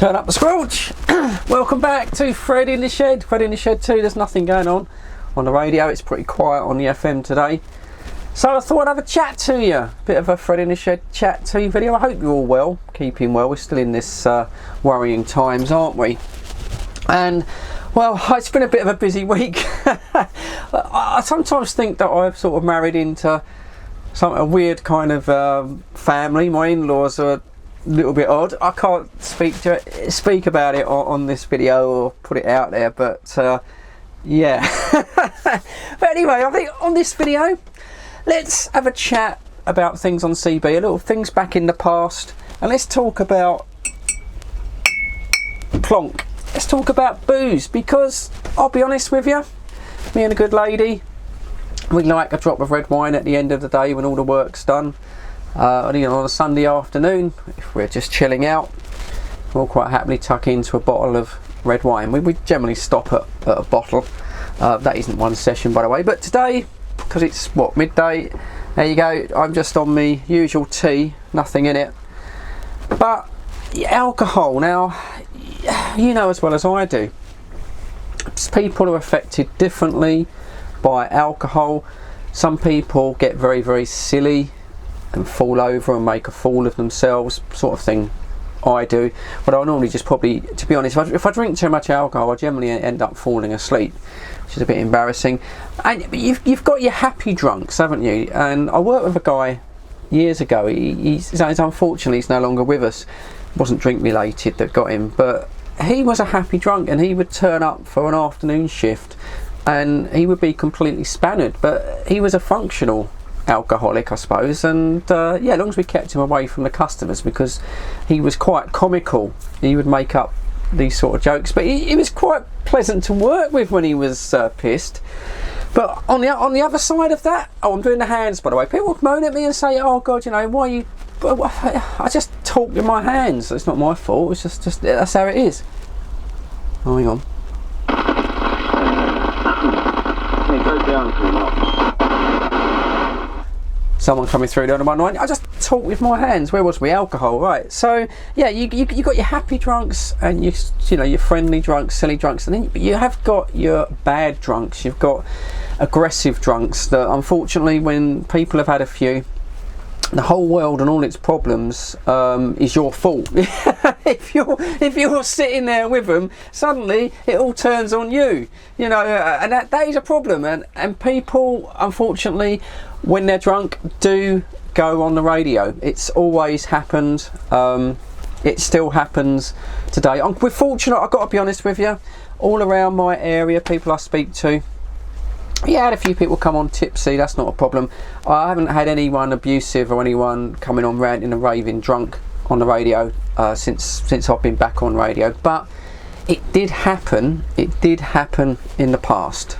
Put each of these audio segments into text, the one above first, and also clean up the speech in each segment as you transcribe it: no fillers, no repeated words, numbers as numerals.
Turn up the squelch. Welcome back to Fred in the Shed. Fred in the Shed 2. There's nothing going on the radio. It's pretty quiet on the FM today. So I thought I'd have a chat to you. Bit of a Fred in the Shed chat to you video. I hope you're all well, keeping well. We're still in this worrying times, aren't we? And well, it's been a bit of a busy week. I sometimes think that I've sort of married into a weird kind of family. My in-laws are a little bit odd. I can't speak about it on this video or put it out there, but yeah. But anyway, I think on this video, let's have a chat about things on CB, a little things back in the past, and let's talk about plonk. Let's talk about booze, because I'll be honest with you, me and a good lady, we like a drop of red wine at the end of the day when all the work's done. On a Sunday afternoon, if we're just chilling out, we'll quite happily tuck into a bottle of red wine. We generally stop at a bottle. That isn't one session, by the way, but today, because it's midday, there you go, I'm just on my usual tea, nothing in it. But alcohol, now, you know as well as I do, people are affected differently by alcohol. Some people get very, very silly and fall over and make a fool of themselves, sort of thing I do. But I normally just probably, to be honest, if I drink too much alcohol, I generally end up falling asleep, which is a bit embarrassing. And you've got your happy drunks, haven't you? And I worked with a guy years ago. He's unfortunately he's no longer with us. It wasn't drink related that got him, but he was a happy drunk, and he would turn up for an afternoon shift and he would be completely spannered, but he was a functional alcoholic, I suppose. And yeah, as long as we kept him away from the customers, because he was quite comical, he would make up these sort of jokes, but he was quite pleasant to work with when he was pissed. But on the other side of that, I'm doing the hands, by the way, people moan at me and say, oh god, you know, why you, I just talk with my hands. It's not my fault, it's just that's how it is. Oh, hang on. Go down to someone coming through down the 190. I just talk with my hands. Where was we? Alcohol, right? So yeah, you got your happy drunks and you know your friendly drunks, silly drunks, and then you have got your bad drunks. You've got aggressive drunks that, unfortunately, when people have had a few, the whole world and all its problems is your fault. if you're sitting there with them, suddenly it all turns on you. You know, and that is a problem. And people, unfortunately, when they're drunk, do go on the radio. It's always happened. It still happens today. We're fortunate, I've got to be honest with you, all around my area, people I speak to, yeah, I had a few people come on tipsy, that's not a problem. I haven't had anyone abusive or anyone coming on ranting and raving drunk on the radio since I've been back on radio. But it did happen in the past.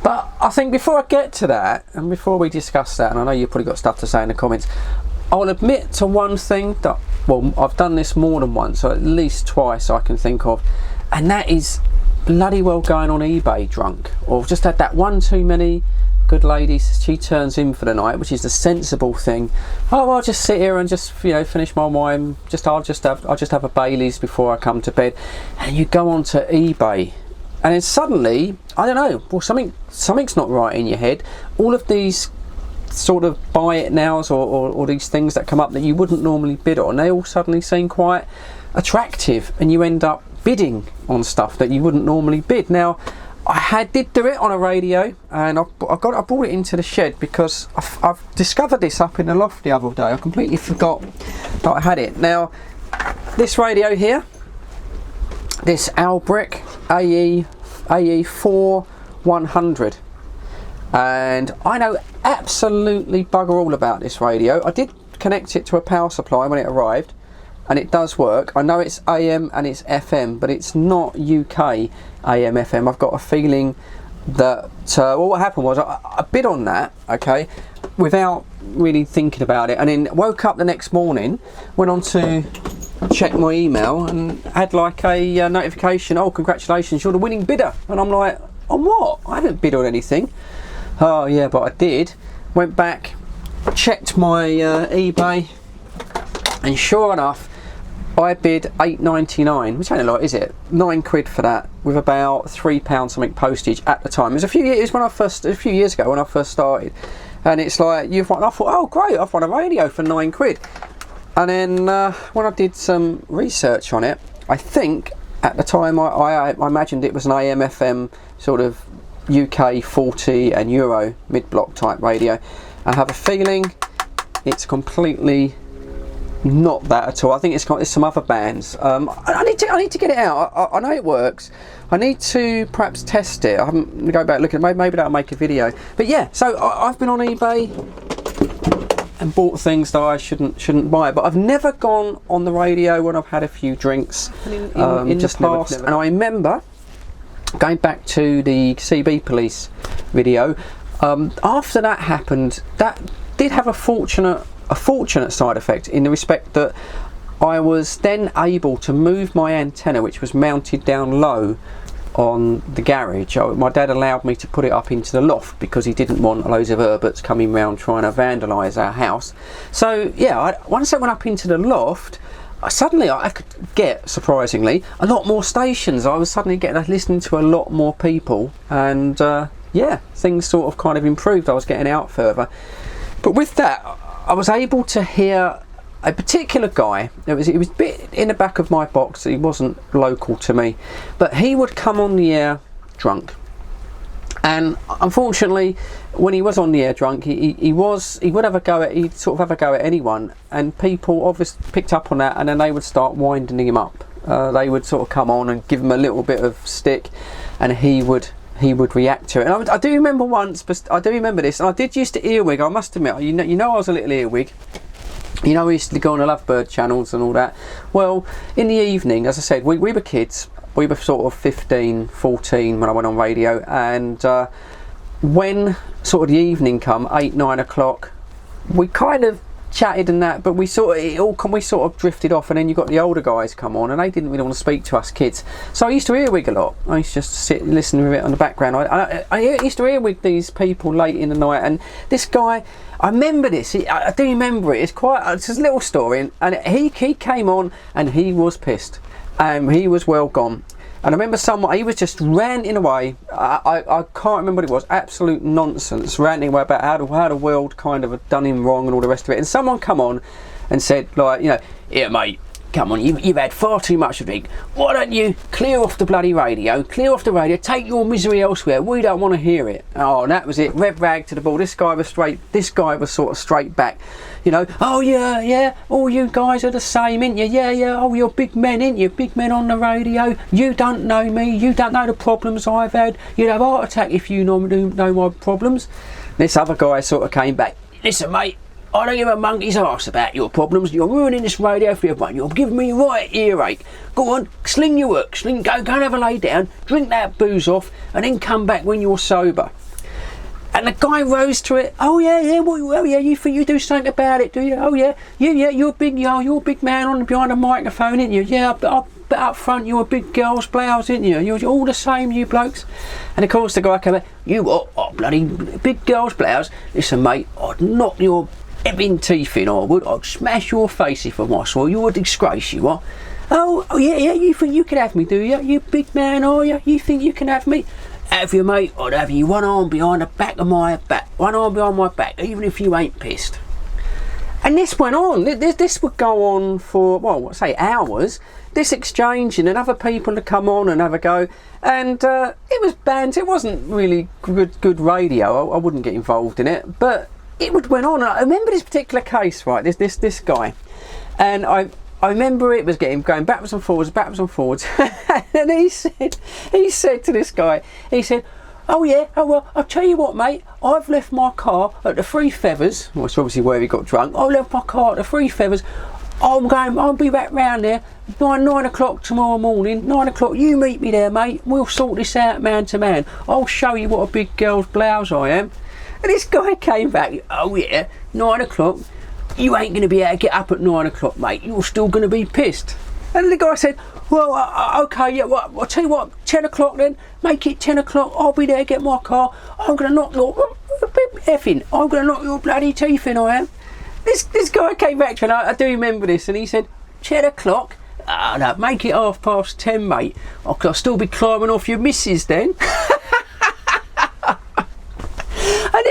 But I think before I get to that, and before we discuss that, and I know you've probably got stuff to say in the comments, I'll admit to one thing that, well, I've done this more than once, or at least twice I can think of, and that is bloody well going on eBay drunk, or just had that one too many. Good lady, she turns in for the night, which is the sensible thing. Oh, I'll just sit here and just, you know, finish my wine. I'll just have a Bailey's before I come to bed. And you go on to eBay, and then suddenly, I don't know, well, something's not right in your head. All of these sort of buy it nows or these things that come up that you wouldn't normally bid on, they all suddenly seem quite attractive, and you end up bidding on stuff that you wouldn't normally bid. Now, I did do it on a radio, and I brought it into the shed because I've discovered this up in the loft the other day. I completely forgot that I had it. Now, this radio here, this Albrick AE 4100, and I know absolutely bugger all about this radio. I did connect it to a power supply when it arrived, and it does work. I know it's AM and it's FM, but it's not UK AM FM. I've got a feeling that well, what happened was I bid on that, okay, without really thinking about it, and then woke up the next morning, went on to check my email, and had like a notification, oh, congratulations, you're the winning bidder. And I'm like, on what? I haven't bid on anything. Oh yeah, but I did. Went back, checked my eBay, and sure enough, I bid £8.99, which ain't a lot, is it? £9 for that, with about £3 something postage at the time. It was a few years ago when I first started, and it's like you've won. I thought, oh great, I've won a radio for £9. And then when I did some research on it, I think at the time I imagined it was an AM/FM sort of UK 40 and Euro mid-block type radio. I have a feeling it's completely not that at all. I think it's some other bands. I need to get it out. I know it works. I need to perhaps test it. I haven't going to go back looking. Maybe that'll make a video. But yeah, so I've been on eBay and bought things that I shouldn't buy. But I've never gone on the radio when I've had a few drinks in the past. And I remember going back to the CB Police video. After that happened, that did have a fortunate side effect, in the respect that I was then able to move my antenna, which was mounted down low on the garage. My dad allowed me to put it up into the loft because he didn't want loads of Herberts coming round trying to vandalise our house. So yeah, once I went up into the loft, suddenly I could get, surprisingly, a lot more stations. I was suddenly listening to a lot more people, and yeah, things sort of kind of improved. I was getting out further. But with that, I was able to hear a particular guy. It was a bit in the back of my box. He wasn't local to me, but he would come on the air drunk. And unfortunately, when he was on the air drunk, he'd have a go at anyone, and people obviously picked up on that, and then they would start winding him up. They would sort of come on and give him a little bit of stick, and he would react to it. And I do remember once, but I do remember this, and I did used to earwig. I must admit, you know, I was a little earwig. You know, we used to go on the Lovebird channels and all that. Well, in the evening, as I said, we were kids. We were sort of 15, 14 when I went on radio, and when sort of the evening come, 8, 9 o'clock, we kind of chatted and that, but we sort of drifted off, and then you got the older guys come on, and they didn't really want to speak to us kids. So I used to earwig a lot. I used to just sit and listen to it on the background. I used to earwig these people late in the night, and this guy, I remember this. I do remember it. It's a little story, and he came on, and he was pissed. He was well gone. And I remember he was just ranting away. I can't remember what it was. Absolute nonsense. Ranting away about how the world kind of had done him wrong and all the rest of it. And someone come on and said, like, you know, here mate, come on, you've had far too much of it. Why don't you clear off the bloody radio, take your misery elsewhere. We don't want to hear it. Oh, and that was it. Red rag to the ball. This guy was sort of straight back. You know, oh yeah, all you guys are the same, ain't you? Yeah, oh, you're big men, ain't you? Big men on the radio. You don't know me, you don't know the problems I've had. You'd have a heart attack if you know my problems. This other guy sort of came back. Listen, mate, I don't give a monkey's arse about your problems. You're ruining this radio for everyone. You're giving me a right earache. Go on, sling your work, go and have a lay down, drink that booze off, and then come back when you're sober. And the guy rose to it. Oh yeah, you think you do something about it, do you? Oh yeah, you're a big man behind a microphone, ain't you? Yeah, but up front you're a big girl's blouse, ain't you? You're all the same, you blokes. And of course the guy came back. You what? Oh, bloody big girl's blouse. Listen, mate, I'd knock your ebbing teeth in. I would. I'd smash your face if I saw you. You're a disgrace, you are. Oh yeah. You think you can have me, do you? You big man, are you? You think you can have me? Have you, mate? I'd have you one arm behind the back of my back, one arm behind my back, even if you ain't pissed. And this went on. This would go on for, well, say hours. This exchanging, and other people to come on and have a go. And it was banned. It wasn't really good radio. I wouldn't get involved in it, but it went on. I remember this particular case, right? This guy, and I remember it was going backwards and forwards, and he said to this guy, he said, oh yeah, oh well, I'll tell you what, mate, I've left my car at the Three Feathers. Well, it's obviously where he got drunk. I left my car at the Three Feathers. I'll be back round there 9 o'clock tomorrow morning. 9 o'clock, you meet me there, mate. We'll sort this out man to man. I'll show you what a big girl's blouse I am. And this guy came back, oh yeah, 9 o'clock. You ain't going to be able to get up at 9 o'clock, mate. You're still going to be pissed. And the guy said, well, okay, yeah, well, I'll tell you what, 10 o'clock then. Make it 10 o'clock. I'll be there, get my car. I'm going to knock your effing. I'm going to knock your bloody teeth in, I am. This guy came back to me, and I do remember this, and he said, 10 o'clock? Oh, no, make it 10:30, mate. I'll still be climbing off your missus then. And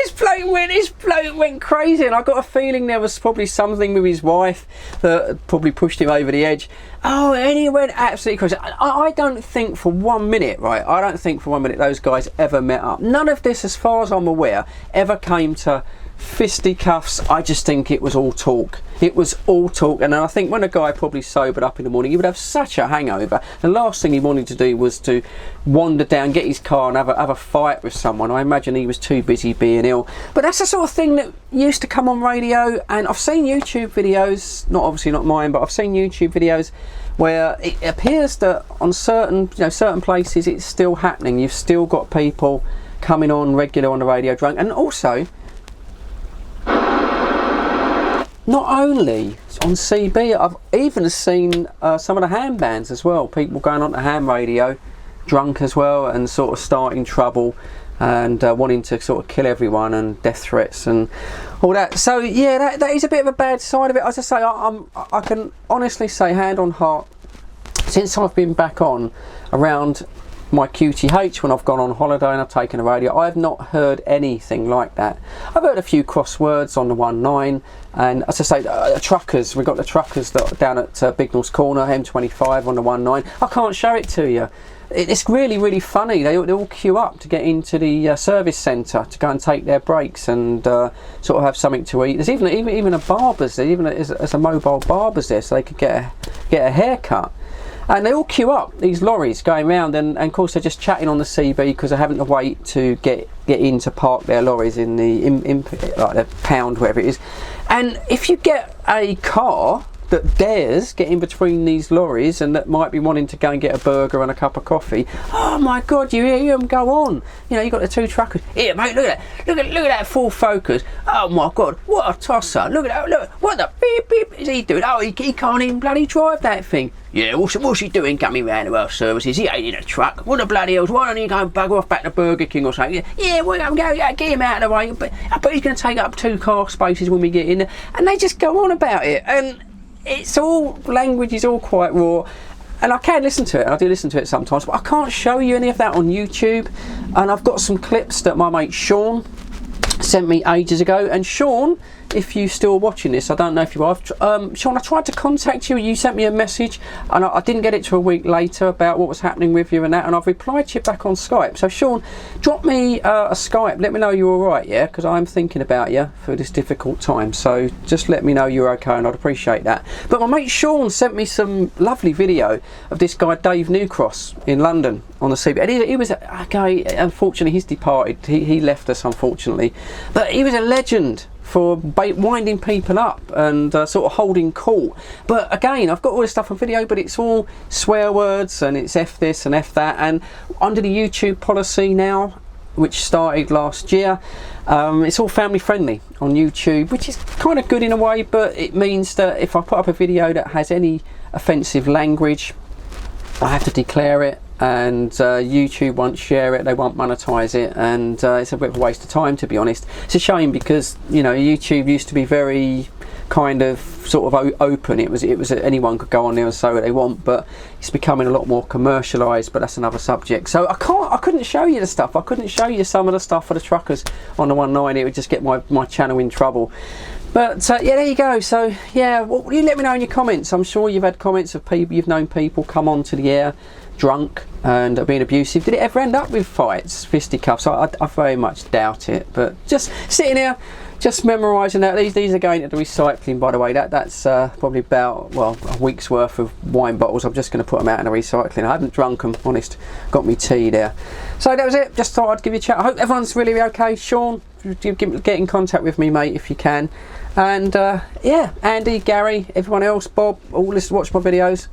this bloke went crazy, and I got a feeling there was probably something with his wife that probably pushed him over the edge. Oh, and he went absolutely crazy. I don't think for 1 minute, right, I don't think for 1 minute those guys ever met up. None of this, as far as I'm aware, ever came to fisticuffs. I just think it was all talk. It was all talk, and I think when a guy probably sobered up in the morning, he would have such a hangover. The last thing he wanted to do was to wander down, get his car and have a fight with someone. I imagine he was too busy being ill. But that's the sort of thing that used to come on radio, and I've seen YouTube videos, obviously not mine, but I've seen YouTube videos where it appears that on certain places it's still happening. You've still got people coming on regular on the radio drunk, and also not only on CB, I've even seen some of the ham bands as well. People going on to ham radio, drunk as well, and sort of starting trouble and wanting to sort of kill everyone, and death threats and all that. So yeah, that is a bit of a bad side of it. As I say, I can honestly say, hand on heart, since I've been back on around my QTH when I've gone on holiday and I've taken a radio, I've not heard anything like that. I've heard a few crosswords on the 19, and as I say, the truckers, we've got the truckers that are down at Bignell's Corner, M25 on the 19. I can't show it to you. It's really, really funny. They all queue up to get into the service centre to go and take their breaks and sort of have something to eat. There's even a barber's there, even as a mobile barber's there, so they could get a haircut. And they all queue up, these lorries going round, and of course they're just chatting on the CB because they're having to wait to get in to park their lorries in the like the pound, wherever it is. And if you get a car that dares get in between these lorries and that might be wanting to go and get a burger and a cup of coffee, oh my god, you hear them go on. You know, you've got the two truckers. Here mate, look at that, look at that Ford Focus. Oh my god, what a tosser. Look at that, look, what the beep beep is he doing? Oh, he can't even bloody drive that thing. Yeah, what's he doing coming round to our services? He ain't in a truck. What the bloody hell's, why don't you go and bugger off back to Burger King or something? Yeah, well, get him out of the way. But I bet he's going to take up 2 car spaces when we get in there. And they just go on about it. And it's all, language is all quite raw. And I can listen to it, I do listen to it sometimes, but I can't show you any of that on YouTube. And I've got some clips that my mate Sean sent me ages ago. And Sean, if you're still watching this, I don't know if you are, Sean, I tried to contact you, you sent me a message, and I didn't get it till a week later about what was happening with you and that, and I've replied to you back on Skype. So Sean, drop me a Skype, let me know you're alright, yeah, because I'm thinking about you for this difficult time, so just let me know you're okay, and I'd appreciate that. But my mate Sean sent me some lovely video of this guy Dave Newcross in London on the CB, and he was a guy, unfortunately he's departed, he left us unfortunately, but he was a legend for winding people up and sort of holding court. But again, I've got all this stuff on video, but it's all swear words and it's F this and F that. And under the YouTube policy now, which started last year, it's all family friendly on YouTube, which is kind of good in a way, but it means that if I put up a video that has any offensive language, I have to declare it, and YouTube won't share it, they won't monetize it, and it's a bit of a waste of time, to be honest. It's a shame because, you know, YouTube used to be very kind of sort of open. It was anyone could go on there and say what they want, but it's becoming a lot more commercialized, but that's another subject. So I couldn't show you the stuff. I couldn't show you some of the stuff for the truckers on the 19. It would just get my channel in trouble. But yeah, there you go. So yeah, well, you let me know in your comments. I'm sure you've had comments of people, you've known people come onto the air drunk and being abusive. Did it ever end up with fights, fisticuffs? I very much doubt it. But just sitting here, just memorising that. These are going to the recycling, by the way. That's probably about, well, a week's worth of wine bottles. I'm just going to put them out in the recycling. I haven't drunk them, honest. Got me tea there. So that was it. Just thought I'd give you a chat. I hope everyone's really okay. Sean, get in contact with me, mate, if you can. And yeah, Andy, Gary, everyone else, Bob, all this, watch my videos.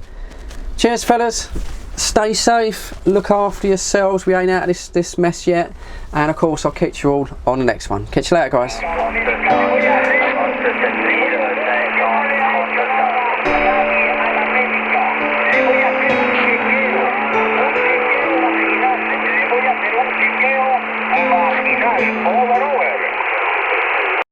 Cheers, fellas. Stay safe, look after yourselves, we ain't out of this mess yet, and of course I'll catch you all on the next one. Catch you later, guys.